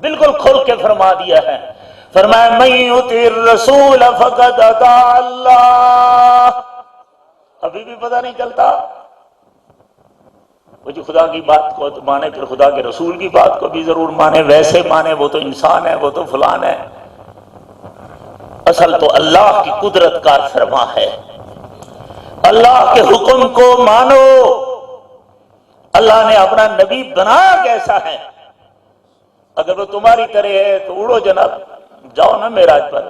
بالکل کھل کے فرما دیا ہے، فرمایا من یطع الرسول فقد اطاع اللہ۔ ابھی بھی پتہ نہیں چلتا، وہ جو خدا کی بات کو تو مانے، پھر خدا کے رسول کی بات کو بھی ضرور مانے، ویسے مانے وہ تو انسان ہے، وہ تو فلان ہے۔ اصل تو اللہ کی قدرت کار فرما ہے، اللہ کے حکم کو مانو۔ اللہ نے اپنا نبی بنایا کیسا ہے؟ اگر وہ تمہاری طرح ہے تو اڑو جناب، جاؤ نا معراج پر،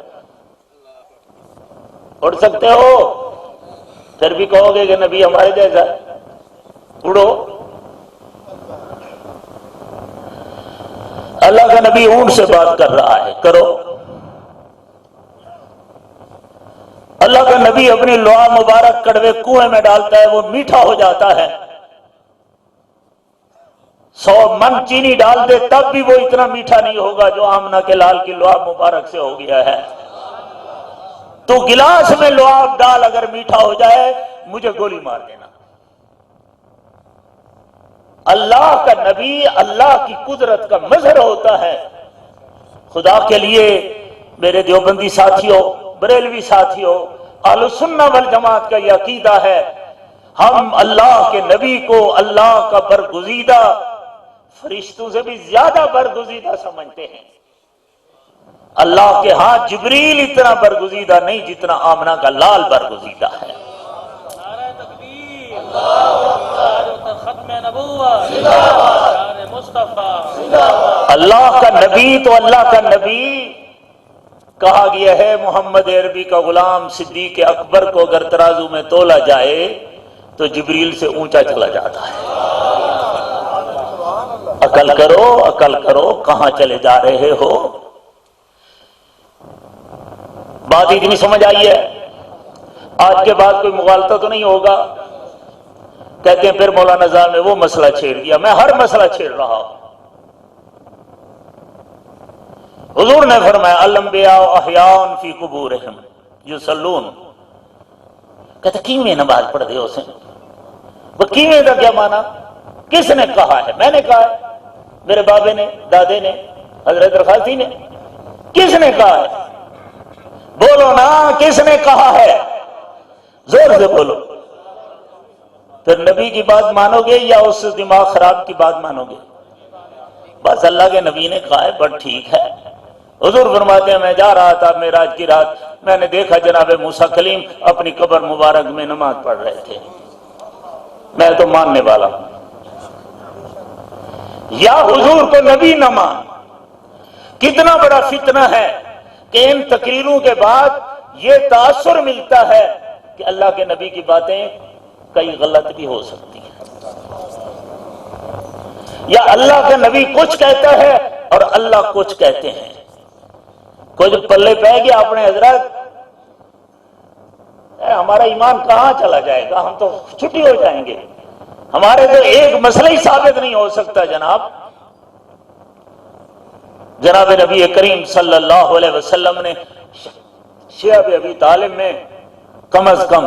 اڑ سکتے ہو؟ پھر بھی کہو گے کہ نبی ہمارے جیسا ہے، اڑو۔ اللہ کا نبی اونٹ سے بات کر رہا ہے، کرو۔ اللہ کا نبی اپنی لعا مبارک کڑوے کنویں میں ڈالتا ہے، وہ میٹھا ہو جاتا ہے۔ 100 من چینی ڈال دے تب بھی وہ اتنا میٹھا نہیں ہوگا جو آمنہ کے لال کی لعا مبارک سے ہو گیا ہے۔ تو گلاس میں لعاب ڈال، اگر میٹھا ہو جائے مجھے گولی مار دینا۔ اللہ کا نبی اللہ کی قدرت کا مظہر ہوتا ہے۔ خدا کے لیے میرے دیوبندی ساتھیوں، بریلوی ساتھیوں، اہل سنہ والجماعت کا یہ عقیدہ ہے، ہم اللہ کے نبی کو اللہ کا برگزیدہ، فرشتوں سے بھی زیادہ برگزیدہ سمجھتے ہیں۔ اللہ کے ہاں جبریل اتنا برگزیدہ نہیں جتنا آمنہ کا لال برگزیدہ ہے۔ نعرہ تکبیر، ختم نبوت، مصطفیٰ۔ اللہ کا نبی تو اللہ کا نبی کہا گیا ہے، محمد عربی کا غلام صدیق اکبر کو اگر ترازو میں تولا جائے تو جبریل سے اونچا چلا جاتا ہے۔ عقل کرو، عقل کرو، کہاں چلے جا رہے ہو؟ بات اتنی سمجھ آئی ہے؟ آج کے بعد کوئی مغالطہ تو نہیں ہوگا؟ کہتے ہیں پھر مولانا صاحب نے وہ مسئلہ چھیڑ دیا۔ میں ہر مسئلہ چھیڑ رہا ہوں۔ حضور نے فرمایا الانبیاء احیاء فی قبورہم یصلون۔ کہتے کیویں نماز پڑھ دے اسے؟ وہ کیویں کا کیا مانا؟ کس نے کہا ہے؟ میں نے کہا ہے، میرے بابے نے، دادے نے، حضرت رخاصی نے؟ کس نے کہا ہے؟ بولو نا، کس نے کہا ہے؟ زور سے بولو۔ پھر نبی کی بات مانو گے یا اس دماغ خراب کی بات مانو گے؟ بس اللہ کے نبی نے کہا ہے، بس ٹھیک ہے۔ حضور فرماتے ہیں میں جا رہا تھا معراج کی رات، میں نے دیکھا جناب موسیٰ کلیم اپنی قبر مبارک میں نماز پڑھ رہے تھے۔ میں تو ماننے والا ہوں۔ یا حضور کو نبی نہ مان۔ کتنا بڑا فتنہ ہے کہ ان تقریروں کے بعد یہ تاثر ملتا ہے کہ اللہ کے نبی کی باتیں کئی غلط بھی ہو سکتی ہیں، یا اللہ کا نبی کچھ کہتا ہے اور اللہ کچھ کہتے ہیں۔ کچھ پلے پہ گیا اپنے حضرت، ہمارا ایمان کہاں چلا جائے گا؟ ہم تو چھٹی ہو جائیں گے، ہمارے تو ایک مسئلہ ہی ثابت نہیں ہو سکتا۔ جناب نبی کریم صلی اللہ علیہ وسلم نے شیعہ ابی طالب میں کم از کم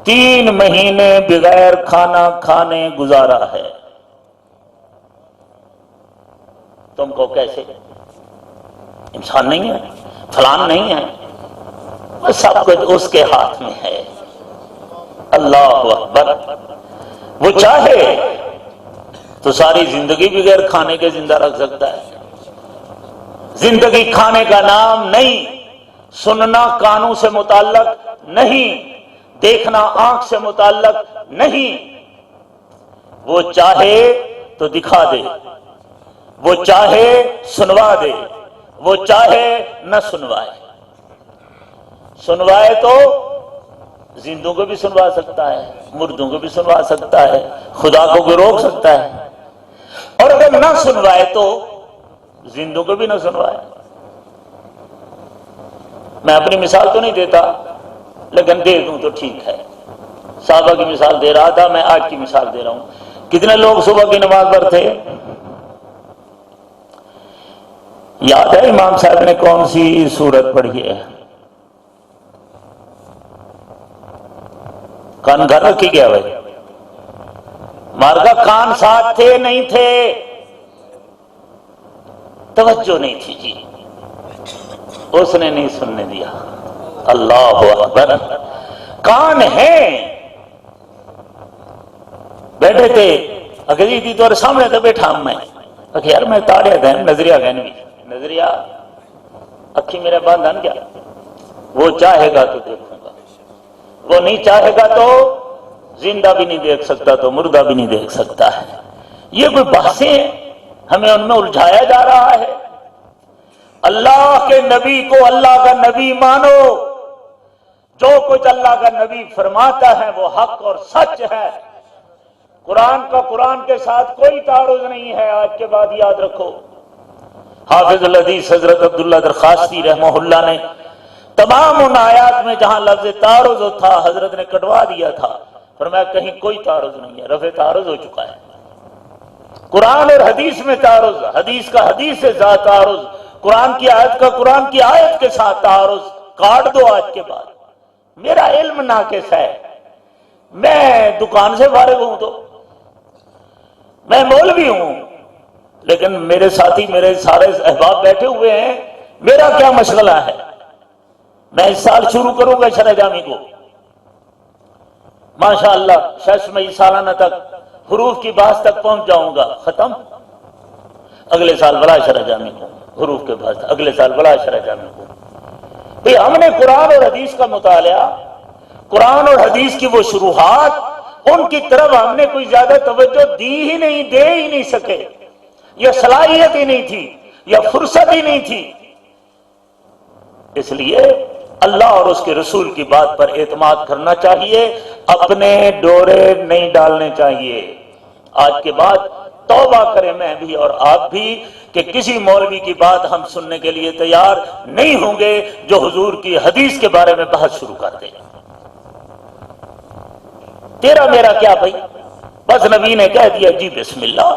3 مہینے بغیر کھانا کھانے گزارا ہے۔ تم کو کیسے؟ انسان نہیں ہے، فلان نہیں ہے، سب کچھ اس کے ہاتھ میں ہے۔ اللہ اکبر۔ وہ چاہے تو ساری زندگی بغیر کھانے کے زندہ رکھ سکتا ہے۔ زندگی کھانے کا نام نہیں، سننا کانوں سے متعلق نہیں، دیکھنا آنکھ سے متعلق نہیں۔ وہ چاہے تو دکھا دے، وہ چاہے سنوا دے، وہ چاہے نہ سنوائے۔ سنوائے تو زندوں کو بھی سنوا سکتا ہے، مردوں کو بھی سنوا سکتا ہے، خدا کو بھی روک سکتا ہے، اور اگر نہ سنوائے تو زندوں کو بھی نہ سنوائے۔ میں اپنی مثال تو نہیں دیتا، لیکن دے دوں تو ٹھیک ہے۔ صحابہ کی مثال دے رہا تھا، میں آج کی مثال دے رہا ہوں۔ کتنے لوگ صبح کی نماز پر تھے؟ یاد ہے امام صاحب نے کون سی سورت پڑھی ہے؟ کان گھر رکھی گیا بھائی؟ مارکا کان ساتھ تھے نہیں تھے؟ توجہ نہیں تھی جی، اس نے نہیں سننے دیا۔ اللہ اکبر، کان ہیں بیٹھے تھے اگلی تھی تو سامنے تو بیٹھا میں کہ یار میں تاڑے گئے نظریہ گئے بھی نظریہ اکھی میرے باندھن کیا، وہ چاہے گا تو دیکھوں گا، وہ نہیں چاہے گا تو زندہ بھی نہیں دیکھ سکتا تو مردہ بھی نہیں دیکھ سکتا ہے۔ یہ کوئی بحثیں ہیں، ہمیں ان میں الجھایا جا رہا ہے۔ اللہ کے نبی کو اللہ کا نبی مانو، جو کچھ اللہ کا نبی فرماتا ہے وہ حق اور سچ ہے۔ قرآن کا قرآن کے ساتھ کوئی تعارض نہیں ہے، آج کے بعد یاد رکھو۔ حافظ الحدیث حضرت عبداللہ درخواستی رحمہ اللہ نے تمام ان آیات میں جہاں لفظ تعارض تھا حضرت نے کٹوا دیا تھا، فرمایا کہیں کوئی تعارض نہیں ہے، رفع تعارض ہو چکا ہے۔ قرآن اور حدیث میں تعارض، حدیث کا حدیث سے ساتھ تعارض، قرآن کی آیت کا قرآن کی آیت کے ساتھ تعارض کاٹ دو آج کے بعد۔ میرا علم ناقص ہے، میں دکان سے فارغ ہوں تو میں مولوی ہوں، لیکن میرے ساتھی میرے سارے احباب بیٹھے ہوئے ہیں، میرا کیا مشغلہ ہے؟ میں اس سال شروع کروں گا شرح جامی کو، ماشاءاللہ ششمئی سالانہ تک حروف کی بحث تک پہنچ جاؤں گا، ختم۔ اگلے سال بڑا شرح جامی کو حروف کے بحث، اگلے سال بڑا شرح جامی کو۔ بھئی ہم نے قرآن اور حدیث کا مطالعہ، قرآن اور حدیث کی وہ شروحات، ان کی طرف ہم نے کوئی زیادہ توجہ دی ہی نہیں، دے ہی نہیں سکے، یا صلاحیت ہی نہیں تھی، یا فرصت ہی نہیں تھی۔ اس لیے اللہ اور اس کے رسول کی بات پر اعتماد کرنا چاہیے، اپنے ڈورے نہیں ڈالنے چاہیے۔ آج کے بعد توبہ کریں میں بھی اور آپ بھی کہ کسی مولوی کی بات ہم سننے کے لیے تیار نہیں ہوں گے جو حضور کی حدیث کے بارے میں بحث شروع کر دے۔ تیرا میرا کیا بھائی، بس نبی نے کہہ دیا جی بسم اللہ۔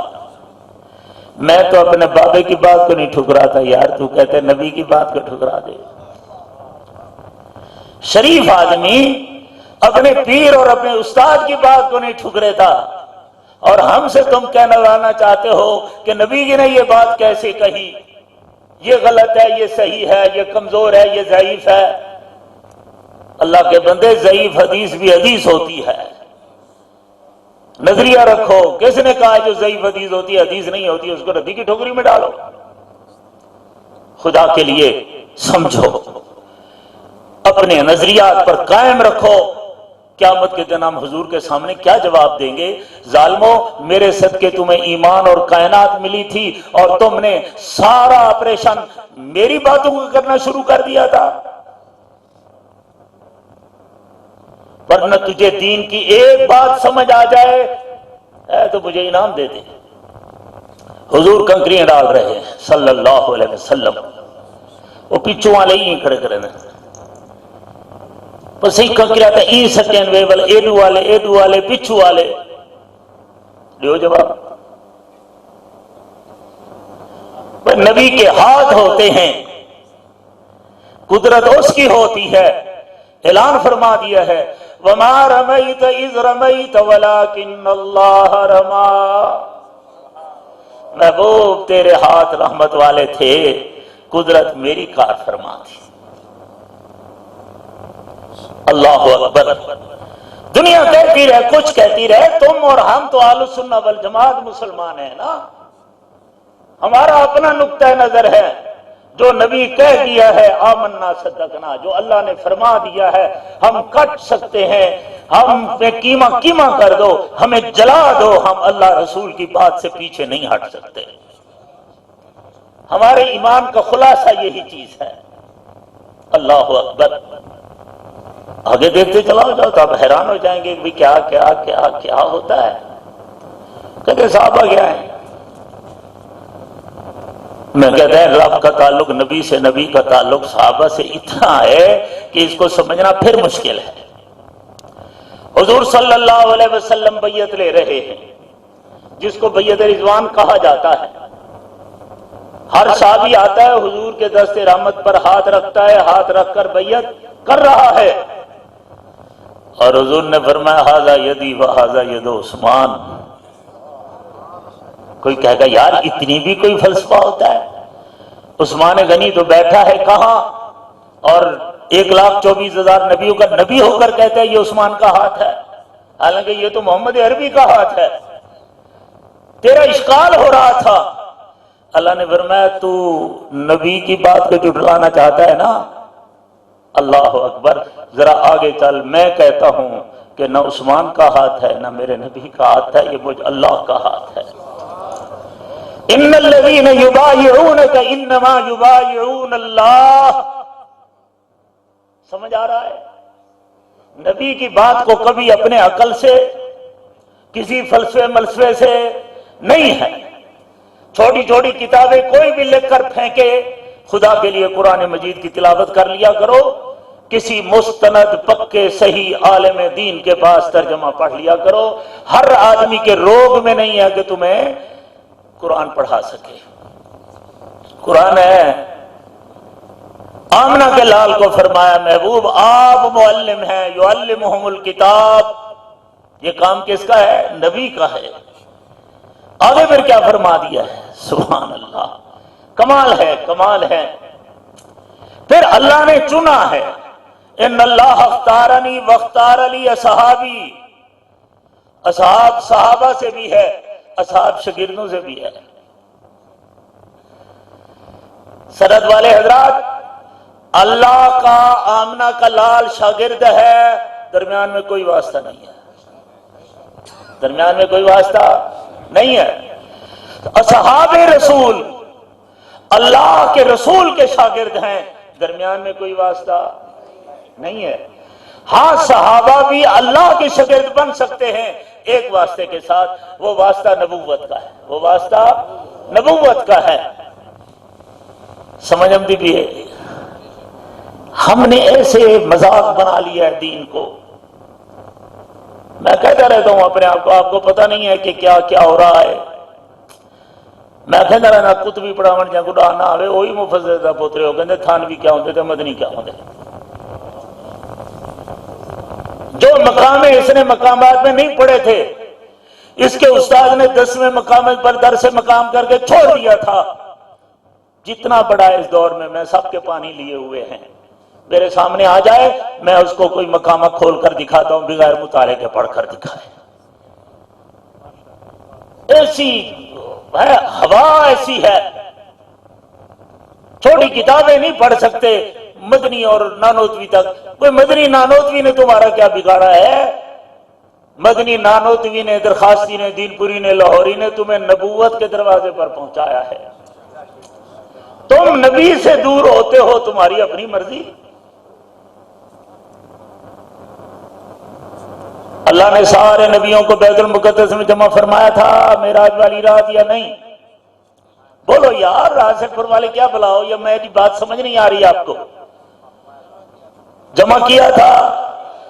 میں تو اپنے بابے کی بات کو نہیں ٹھکراتا یار، تو کہتے نبی کی بات کو ٹھکرا دے۔ شریف آدمی اپنے پیر اور اپنے استاد کی بات کو نہیں ٹھکریتا، اور ہم سے تم کہنا لانا چاہتے ہو کہ نبی جی نے یہ بات کیسے کہی، یہ غلط ہے، یہ صحیح ہے، یہ کمزور ہے، یہ ضعیف ہے۔ اللہ کے بندے، ضعیف حدیث بھی حدیث ہوتی ہے، نظریہ رکھو۔ کس نے کہا جو ضعیف حدیث ہوتی ہے حدیث نہیں ہوتی، اس کو ردی کی ٹھوکری میں ڈالو۔ خدا کے لیے سمجھو، اپنے نظریات پر قائم رکھو۔ قیامت کے دن ہم حضور کے سامنے کیا جواب دیں گے؟ ظالمو، میرے صدقے تمہیں ایمان اور کائنات ملی تھی اور تم نے سارا آپریشن میری باتوں کو کرنا شروع کر دیا تھا، ورنہ تجھے دین کی ایک بات سمجھ آ جائے تو مجھے انعام دے دے۔ حضور کنکریاں ڈال رہے ہیں صلی اللہ علیہ وسلم، وہ پیچھوں والے ہی کھڑے کرے نا، بس ایک کنکریاں تھا ای سکین ویول، ایڈو والے پیچھو والے دیو جواب۔ نبی کے ہاتھ ہوتے ہیں، قدرت اس کی ہوتی ہے۔ اعلان فرما دیا ہے وَمَا رَمَيْتَ إِذْ رَمَيْتَ وَلَكِنَّ اللَّهَ رَمَى۔ محبوب تیرے ہاتھ رحمت والے تھے، قدرت میری کار فرما تھی۔ اللہ اکبر۔ دنیا کہتی رہے کچھ کہتی رہے، تم اور ہم تو اہل السنہ والجماعت مسلمان ہیں نا، ہمارا اپنا نقطہ نظر ہے، جو نبی کہہ دیا ہے آمنا صدقنا، جو اللہ نے فرما دیا ہے ہم کٹ سکتے ہیں، ہم پہ کیما کر دو، ہمیں جلا دو، ہم اللہ رسول کی بات سے پیچھے نہیں ہٹ سکتے۔ ہمارے ایمان کا خلاصہ یہی چیز ہے۔ اللہ اکبر۔ آگے دیکھتے چلاؤ جاؤ تو آپ حیران ہو جائیں گے کہ کیا کیا کیا کیا ہوتا ہے۔ کہتے صحابہ کیا ہیں؟ میں کہتا ہے رب کا تعلق نبی سے، نبی کا تعلق صحابہ سے اتنا ہے کہ اس کو سمجھنا پھر مشکل ہے۔ حضور صلی اللہ علیہ وسلم بیعت لے رہے ہیں، جس کو بیعت رضوان کہا جاتا ہے۔ ہر صحابی آتا ہے حضور کے دست رحمت پر ہاتھ رکھتا ہے، ہاتھ رکھ کر بیعت کر رہا ہے، اور حضور نے فرمایا ھذا یدی وھذا ید عثمان۔ کوئی کہے گا یار اتنی بھی کوئی فلسفہ ہوتا ہے؟ عثمان غنی تو بیٹھا ہے کہاں، اور 1,24,000 نبیوں کا نبی ہو کر کہتا ہے یہ عثمان کا ہاتھ ہے، حالانکہ یہ تو محمد عربی کا ہاتھ ہے۔ تیرا اشکال ہو رہا تھا۔ اللہ نے فرمایا تو نبی کی بات کو جھٹلانا چاہتا ہے نا، اللہ اکبر، ذرا آگے چل، میں کہتا ہوں کہ نہ عثمان کا ہاتھ ہے نہ میرے نبی کا ہاتھ ہے، یہ مجھ اللہ کا ہاتھ ہے۔ ان الذین یبایعونک انما یبایعون اللہ۔ سمجھ آ رہا ہے؟ نبی کی بات کو کبھی اپنے عقل سے، کسی فلسفے ملسفے سے نہیں ہے۔ چھوٹی چھوٹی کتابیں کوئی بھی لکھ کر پھینکے، خدا کے لیے قرآن مجید کی تلاوت کر لیا کرو، کسی مستند پکے صحیح عالم دین کے پاس ترجمہ پڑھ لیا کرو۔ ہر آدمی کے روگ میں نہیں ہے کہ تمہیں قرآن پڑھا سکے۔ قرآن ہے، آمنہ کے لال کو فرمایا محبوب آپ معلم ہیں، یعلمہم الکتاب، یہ کام کس کا ہے؟ نبی کا ہے۔ آگے پھر کیا فرما دیا ہے؟ سبحان اللہ، کمال ہے، کمال ہے۔ پھر اللہ نے چنا ہے، ان اللہ اختارنی واختار لی اصحابی، اصحاب صحابہ سے بھی ہے، اصحاب شاگردوں سے بھی ہے۔ سند والے حضرات، اللہ کا آمنہ کا لال شاگرد ہے، درمیان میں کوئی واسطہ نہیں ہے، درمیان میں کوئی واسطہ نہیں ہے۔ اصحاب رسول اللہ کے رسول کے شاگرد ہیں، درمیان میں کوئی واسطہ نہیں ہے۔ ہاں صحابہ بھی اللہ کے شاگرد بن سکتے ہیں ایک واسطے کے ساتھ، وہ واسطہ نبوت کا ہے، وہ واسطہ نبوت کا ہے۔ سمجھ آمدی بھی ہے؟ ہم نے ایسے مذاق بنا لیا ہے دین کو۔ میں کہتا رہتا ہوں اپنے آپ کو پتہ نہیں ہے کہ کیا کیا ہو رہا ہے۔ میں کہتا رہنا کتبی پڑھاون جا گڈا نہ آوے، وہی مفسر دا پوترے ہو کہندے تھانوی کیا ہوندے تے مدنی کیا ہوندے۔ جو مقام اس نے مقامات میں نہیں پڑھے تھے، اس کے استاد نے 10ویں مقام پر درس مقام کر کے چھوڑ دیا تھا۔ جتنا بڑا اس دور میں سب کے پانی لیے ہوئے ہیں، میرے سامنے آ جائے میں اس کو کوئی مقامہ کھول کر دکھاتا ہوں بغیر مطالعے کے، پڑھ کر دکھائے۔ ایسی ہے ہوا، ایسی ہے، چھوٹی کتابیں نہیں پڑھ سکتے مدنی اور نانوتوی تک۔ کوئی مدنی نانوتوی نے تمہارا کیا بگاڑا ہے؟ مدنی نانوتوی نے، درخواستی نے، دین پوری نے، لاہوری نے تمہیں نبوت کے دروازے پر پہنچایا ہے۔ تم نبی سے دور ہوتے ہو، تمہاری اپنی مرضی۔ اللہ نے سارے نبیوں کو بیت المقدس میں جمع فرمایا تھا معراج والی رات یا نہیں؟ بولو یار، راسک پور والے کیا بلاؤ، یا میری بات سمجھ نہیں آ رہی آپ کو؟ جمع کیا تھا،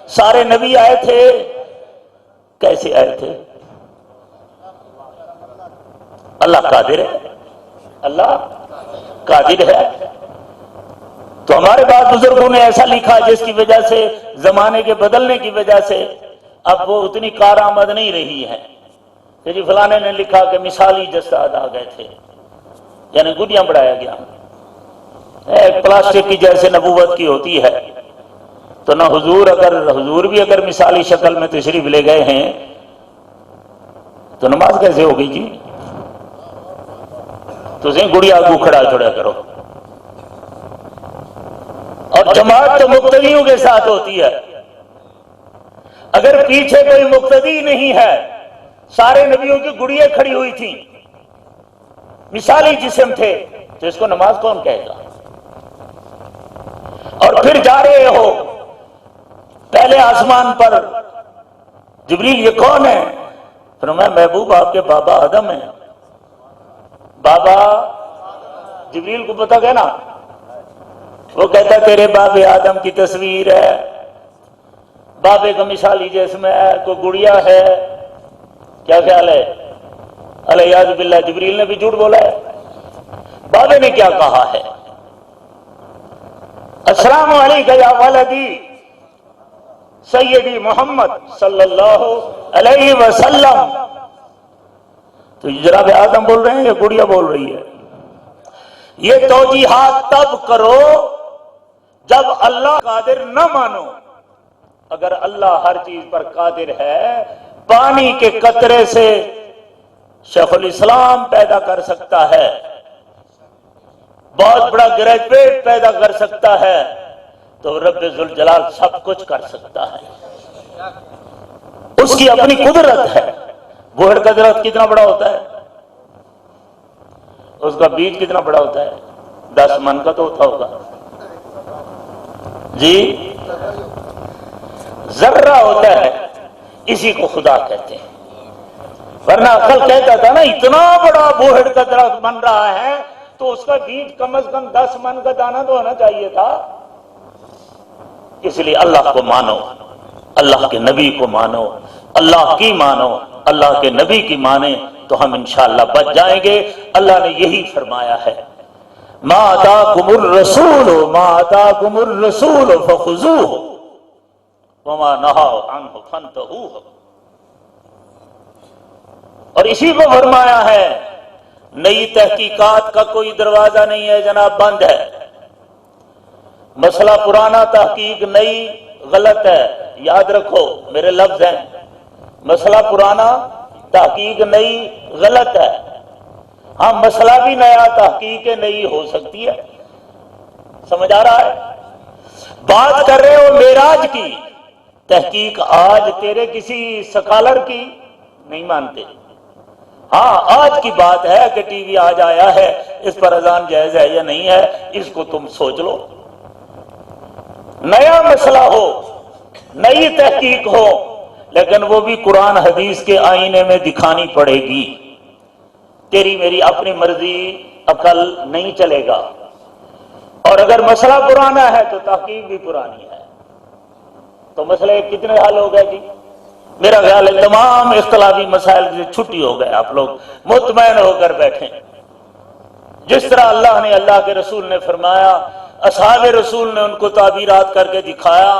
سارے نبی آئے تھے۔ کیسے آئے تھے؟ اللہ قادر ہے، اللہ قادر ہے۔ تو ہمارے بعد بزرگوں نے ایسا لکھا جس کی وجہ سے، زمانے کے بدلنے کی وجہ سے اب وہ اتنی کارآمد نہیں رہی ہے کہ جی فلانے نے لکھا کہ مثالی جسد آ گئے تھے، یعنی گڈیاں بڑھایا گیا۔ ایک پلاسٹک کی جیسے نبوت کی ہوتی ہے، تو نہ حضور بھی اگر مثالی شکل میں تشریف لے گئے ہیں تو نماز کیسے ہوگی جی؟ تو گڑیا کو کھڑا چھوڑا کرو۔ اور جماعت تو مقتدیوں کے ساتھ ہوتی ہے۔ اگر پیچھے کوئی مقتدی نہیں ہے، سارے نبیوں کی گڑیاں کھڑی ہوئی تھیں، مثالی جسم تھے، تو اس کو نماز کون کہے گا؟ اور پھر جا رہے ہو پہلے آسمان پر، جبریل یہ کون ہے؟ فرمایا محبوب آپ کے بابا آدم ہیں۔ بابا جبریل کو پتہ کہنا، وہ کہتا ہے تیرے باب آدم کی تصویر ہے، بابے کا مثالی جسم ہے، کوئی گڑیا ہے، کیا خیال ہے؟ الیاذ باللہ، جبریل نے بھی جھوٹ بولا ہے۔ بابے نے کیا کہا ہے؟ السلام علیکم یا ولدی سیدی محمد صلی اللہ علیہ وسلم۔ تو جناب آدم بول رہے ہیں یا گڑیا بول رہی ہے؟ یہ توجیحات تب کرو جب اللہ قادر نہ مانو. اگر اللہ ہر چیز پر قادر ہے، پانی کے قطرے سے شیخ الاسلام پیدا کر سکتا ہے، بہت بڑا گریجویٹ پیدا کر سکتا ہے، تو رب ذوالجلال سب کچھ کر سکتا ہے. اس کی اپنی قدرت ہے. بوہڑ کا درخت کتنا بڑا ہوتا ہے؟ اس کا بیج کتنا بڑا ہوتا ہے؟ 10 من کا تو ہوتا ہوگا جی. ذرہ ہوتا ہے، اسی کو خدا کہتے ہیں. ورنہ عقل کہتا تھا نا اتنا بڑا بوہڑ کا درخت بن رہا ہے تو اس کا بیج کم از کم 10 من کا دانہ تو ہونا چاہیے تھا. اس لیے اللہ کو مانو، اللہ کے نبی کو مانو، اللہ کی مانو، اللہ کے نبی کی مانے تو ہم انشاءاللہ بچ جائیں گے. اللہ نے یہی فرمایا ہے، ما آتاکم الرسول فخذوہ وما نہاکم عنہ فانتہوا. اور اسی کو فرمایا ہے نئی تحقیقات کا کوئی دروازہ نہیں ہے جناب، بند ہے. مسئلہ پرانا، تحقیق نئی غلط ہے. یاد رکھو میرے لفظ ہیں، مسئلہ پرانا، تحقیق نئی غلط ہے. ہاں مسئلہ بھی نیا، تحقیق نئی ہو سکتی ہے. سمجھ آ رہا ہے؟ بات کر رہے ہو معراج کی، تحقیق آج تیرے کسی سکالر کی نہیں مانتے. ہاں آج کی بات ہے کہ ٹی وی آج آیا ہے، اس پر اذان جائز ہے یا نہیں ہے، اس کو تم سوچ لو. نیا مسئلہ ہو، نئی تحقیق ہو، لیکن وہ بھی قرآن حدیث کے آئینے میں دکھانی پڑے گی. تیری میری اپنی مرضی عقل نہیں چلے گا. اور اگر مسئلہ پرانا ہے تو تحقیق بھی پرانی ہے. تو مسئلے کتنے حل ہو گئے جی؟ میرا خیال ہے تمام اختلافی مسائل سے چھٹی ہو گئے، آپ لوگ مطمئن ہو کر بیٹھیں. جس طرح اللہ نے، اللہ کے رسول نے فرمایا، اصحاب رسول نے ان کو تعبیرات کر کے دکھایا،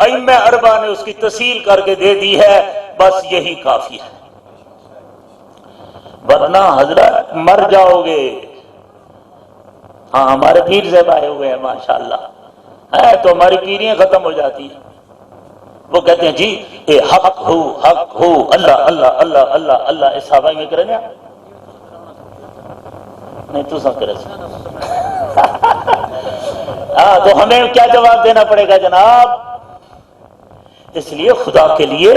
ائمہ اربعہ نے اس کی تفصیل کر کے دے دی ہے، بس یہی کافی ہے. ورنہ حضرت مر جاؤ گے. ہاں ہمارے پیر صاحب آئے ہوئے ہیں ماشاءاللہ ہے، تو ہماری پیریاں ختم ہو جاتی ہیں. وہ کہتے ہیں جی اے حق ہو اللہ اللہ اللہ اللہ اللہ. اس صحابہ میں کریں گے نہیں تو سب کرے. ہاں تو ہمیں کیا جواب دینا پڑے گا جناب؟ اس لیے خدا کے لیے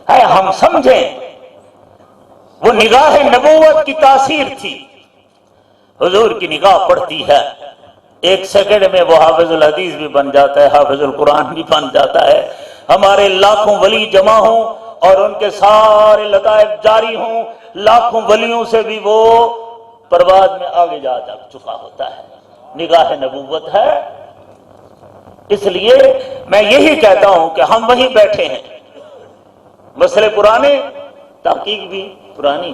ہے ہم سمجھیں وہ نگاہ نبوت کی تاثیر تھی. حضور کی نگاہ پڑتی ہے، 1 سیکنڈ میں وہ حافظ الحدیث بھی بن جاتا ہے، حافظ القرآن بھی بن جاتا ہے. ہمارے لاکھوں ولی جمع ہوں اور ان کے سارے لطائف جاری ہوں، لاکھوں ولیوں سے بھی وہ پرواز میں آگے جا چکا ہوتا ہے. نگاہ نبوت ہے. اس لیے میں یہی کہتا ہوں کہ ہم وہیں بیٹھے ہیں. مسئلے پرانے، تحقیق بھی پرانی.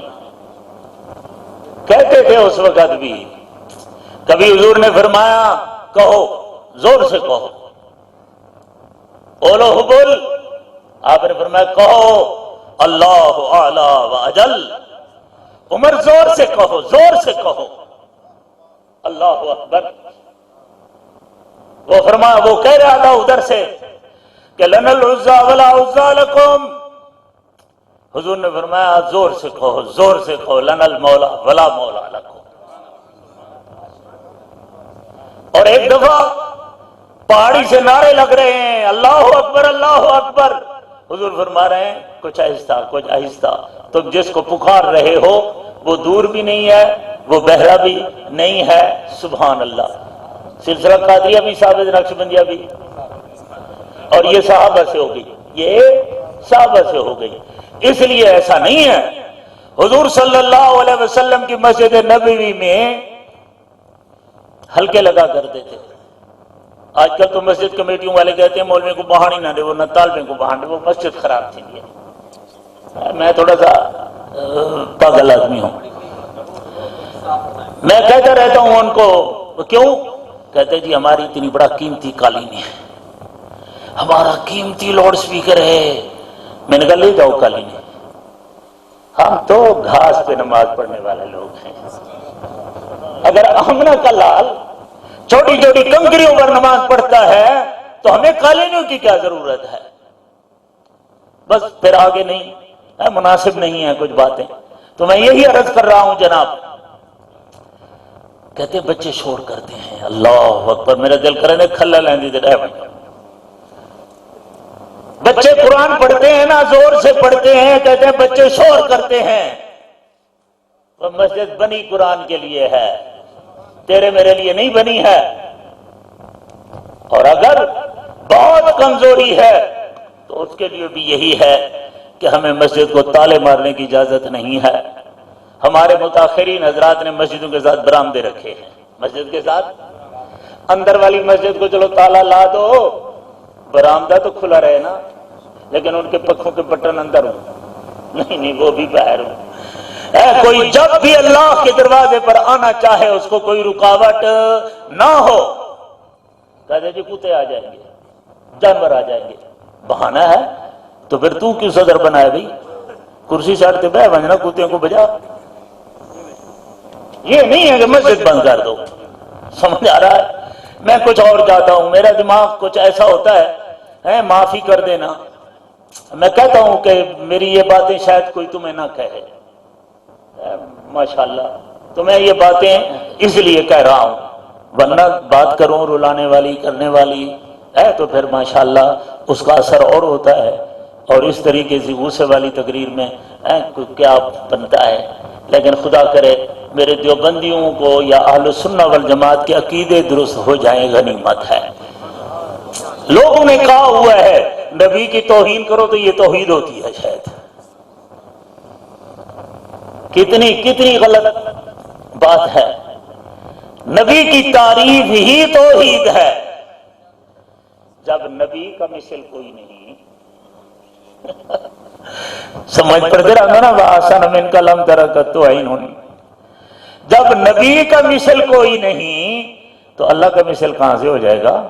کہتے تھے اس وقت بھی، کبھی حضور نے فرمایا کہو، زور سے کہو، اولو حبل. آپ نے فرمایا کہو اللہ اعلی و اجل. عمر زور سے کہو، زور سے کہو اللہ اکبر. وہ فرمایا، وہ کہہ رہا تھا ادھر سے کہ لنا العزا ولا عزا لکم. حضور نے فرمایا زور سے کہو، زور سے کہو، لنا المولا ولا مولا لکم. اور ایک دفعہ پہاڑی سے نعرے لگ رہے ہیں اللہ اکبر اللہ اکبر. حضور فرما رہے ہیں کچھ آہستہ کچھ آہستہ. تم جس کو پکار رہے ہو وہ دور بھی نہیں ہے، وہ بہرا بھی نہیں ہے. سبحان اللہ. سلسلہ قادریہ بھی ثابت، نقشبندیہ بھی. اور یہ صحابہ سے ہو گئی، یہ صحابہ سے ہو گئی. اس لیے ایسا نہیں ہے. حضور صلی اللہ علیہ وسلم کی مسجد نبوی میں حلقے لگا کرتے تھے. آج کل تو مسجد کمیٹیوں والے کہتے ہیں مولوی کو بہاڑی نہ دے، وہ نہ طالبے کو بہاڑ دے، وہ مسجد خراب تھی. میں تھوڑا سا پاگل آدمی ہوں. میں کہتا رہتا ہوں ان کو، کیوں؟ کہتے جی ہماری اتنی بڑا قیمتی قالین ہے، ہمارا قیمتی لاؤڈ سپیکر ہے. میں نے کہا لے جاؤ قالین. ہم تو گھاس پہ نماز پڑھنے والے لوگ ہیں. اگر آمنہ کا لال چھوٹی چھوٹی کنکریوں پر نماز پڑھتا ہے تو ہمیں قالینوں کی کیا ضرورت ہے؟ بس پھر آگے نہیں مناسب نہیں ہے کچھ باتیں. تو میں یہی عرض کر رہا ہوں جناب. کہتے بچے شور کرتے ہیں، اللہ اکبر، میرا دل کرے کھلا لیندی دے رہے بھائی. بچے قرآن پڑھتے ہیں نا، زور سے پڑھتے ہیں، کہتے ہیں بچے شور کرتے ہیں. وہ مسجد بنی قرآن کے لیے ہے، تیرے میرے لیے نہیں بنی ہے. اور اگر بہت کمزوری ہے تو اس کے لیے بھی یہی ہے کہ ہمیں مسجد کو تالے مارنے کی اجازت نہیں ہے. ہمارے متاخرین حضرات نے مسجدوں کے ساتھ برآمدے رکھے ہیں. مسجد کے ساتھ اندر والی مسجد کو چلو تالا لا دو، برآمدہ تو کھلا رہے نا، لیکن ان کے پکھوں کے بٹن اندر ہوں، نہیں وہ بھی باہر ہوں. کوئی جب بھی اللہ کے دروازے پر آنا چاہے اس کو کوئی رکاوٹ نہ ہو. کہتے جی کتے آ جائیں گے، جانور آ جائیں گے، بہانہ ہے تو پھر تو کیوں صدر بنا ہے بھائی؟ کرسی چاٹتے بہ بننا کتوں کو بجا. یہ نہیں ہے کہ مسجد بند کر دو. سمجھ آ رہا ہے؟ میں کچھ اور چاہتا ہوں، میرا دماغ کچھ ایسا ہوتا ہے، معافی کر دینا. میں کہتا ہوں کہ میری یہ باتیں شاید کوئی تمہیں نہ کہے، ماشاءاللہ، تو میں یہ باتیں اس لیے کہہ رہا ہوں، ورنہ بات کروں رلانے والی کرنے والی ہے تو پھر ماشاءاللہ اس کا اثر اور ہوتا ہے، اور اس طریقے سے غصے والی تقریر میں کیا بنتا ہے. لیکن خدا کرے میرے دیوبندیوں کو یا اہل سنہ والجماعت کے عقیدے درست ہو جائیں، غنیمت ہے. لوگوں نے کہا ہوا ہے نبی کی توہین کرو تو یہ توحید ہوتی ہے. شاید کتنی غلط بات ہے. نبی کی تعریف ہی توحید ہے. جب نبی کا مثل کوئی نہیں سمجھ پڑتے رہا نا، وَآسَنَ مِنْكَ لَمْ تَرَكَتْ عَيْنٌ. جب نبی کا مثل کوئی نہیں تو اللہ کا مثل کہاں سے ہو جائے گا؟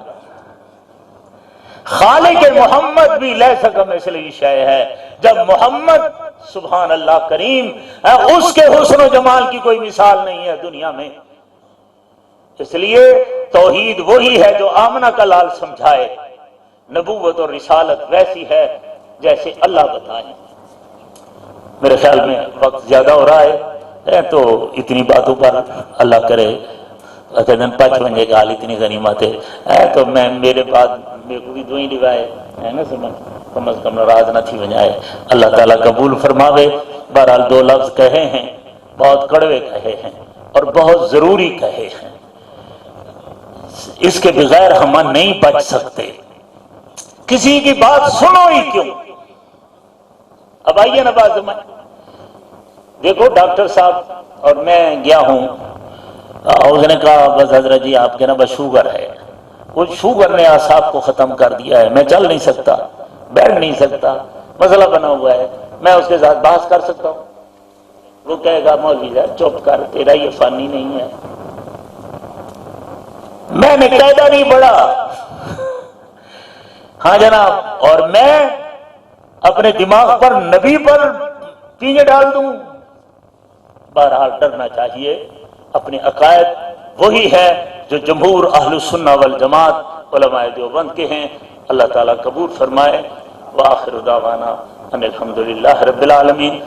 خالق محمد بھی لیس کمثلہ شیء ہے. جب محمد سبحان اللہ کریم اس کے حسن و جمال کی کوئی مثال نہیں ہے دنیا میں. اس لیے توحید وہی ہے جو آمنہ کا لال سمجھائے. نبوت اور رسالت ویسی ہے جیسے اللہ بتائے. میرے خیال میں وقت زیادہ ہو رہا ہے تو اتنی باتوں پر اللہ کرے پچ بنجے گال اتنی غنیمت ہے. تو میں میرے بعد میرے کو بھی دوئی روایت ہے نا، سمجھ کم از کم ناراض نہ تھی بجائے. اللہ تعالیٰ قبول فرماوے. بہرحال 2 لفظ کہے ہیں، بہت کڑوے کہے ہیں اور بہت ضروری کہے ہیں. اس کے بغیر ہم نہیں بچ سکتے. کسی کی بات سنو ہی کیوں. اب آئیے نا بات میں دیکھو، ڈاکٹر صاحب اور میں گیا ہوں، اس نے کہا بس حضرت جی آپ کے نا بس شوگر ہے. وہ شوگر نے اعصاب کو ختم کر دیا ہے، میں چل نہیں سکتا، بیٹھ نہیں سکتا، مسئلہ بنا ہوا ہے. میں اس کے ساتھ بحث کر سکتا ہوں؟ وہ کہے گا مولوی صاحب چپ کر، تیرا یہ فانی نہیں ہے. میں نے قاعدہ نہیں پڑھا. ہاں جناب، اور میں اپنے دماغ پر نبی پر پینجے ڈال دوں؟ بہرحال ڈرنا چاہیے. اپنے عقائد وہی ہے جو جمہور اہل السنہ والجماعت علماء دیوبند کے ہیں. اللہ تعالیٰ قبول فرمائے. وآخر دعوانا ان الحمدللہ رب العالمین.